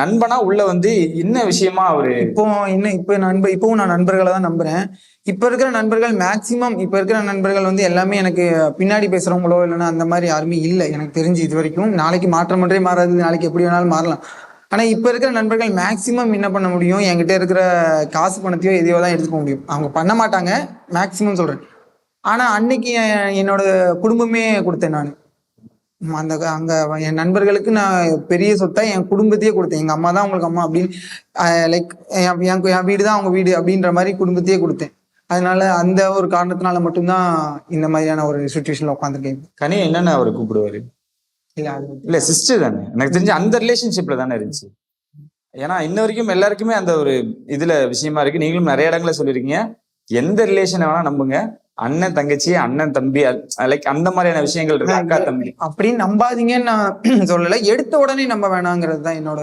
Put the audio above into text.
நண்பனா உள்ள வந்து என்ன விஷயமா அவரு இப்பவும் நான் நண்பர்களை தான் நம்புறேன். இப்ப இருக்கிற நண்பர்கள் மேக்சிமம் இப்ப இருக்கிற நண்பர்கள் வந்து எல்லாமே எனக்கு பின்னாடி பேசுறவங்களோ இல்லைன்னா அந்த மாதிரி யாருமே இல்லை எனக்கு தெரிஞ்சு இது வரைக்கும். நாளைக்கு மாற்றம் ஒன்றே மாறாது, நாளைக்கு எப்படி வேணாலும் மாறலாம். ஆனா இப்ப இருக்கிற நண்பர்கள் மேக்சிமம் என்ன பண்ண முடியும், என்கிட்ட இருக்கிற காசு பணத்தையோ எதையோ தான் எடுத்துக்க முடியும். அவங்க பண்ண மாட்டாங்க, மேக்சிமம் சொல்றேன். ஆனா அன்னைக்கு என்னோட குடும்பமே கொடுத்தேன் நான். அந்த அங்க என் நண்பர்களுக்கு நான் பெரிய சொத்தா என் குடும்பத்தையே கொடுத்தேன். எங்க அம்மா தான் உங்களுக்கு அம்மா அப்படின்னு, லைக் என் வீடு தான் அவங்க வீடு அப்படின்ற மாதிரி குடும்பத்தையே கொடுத்தேன். அதனால அந்த ஒரு காரணத்தினால மட்டும்தான் இந்த மாதிரியான ஒரு சுச்சுவேஷன்ல உட்காந்துருக்கேன். கனி என்னன்னு அவரை கூப்பிடுவாரு? இல்ல சிஸ்டர் தானே, எனக்கு தெரிஞ்சு அந்த ரிலேஷன்ஷிப்ல தானே இருந்துச்சு. ஏன்னா இன்ன வரைக்கும் எல்லாருக்குமே அந்த ஒரு இதுல விஷயமா இருக்கு. நீங்களும் நிறைய இடங்கள சொல்லிருக்கீங்க, எந்த ரிலேஷனை வேணா நம்புங்க, அண்ணன் தங்கச்சி, அண்ணன் தம்பி, லைக் அந்த மாதிரியான விஷயங்கள் இருக்கு, அக்கா தம்பி அப்படின்னு நம்பாதீங்கன்னு நான் சொல்லல. எடுத்த உடனே நம்ப வேணாங்கிறது தான் என்னோட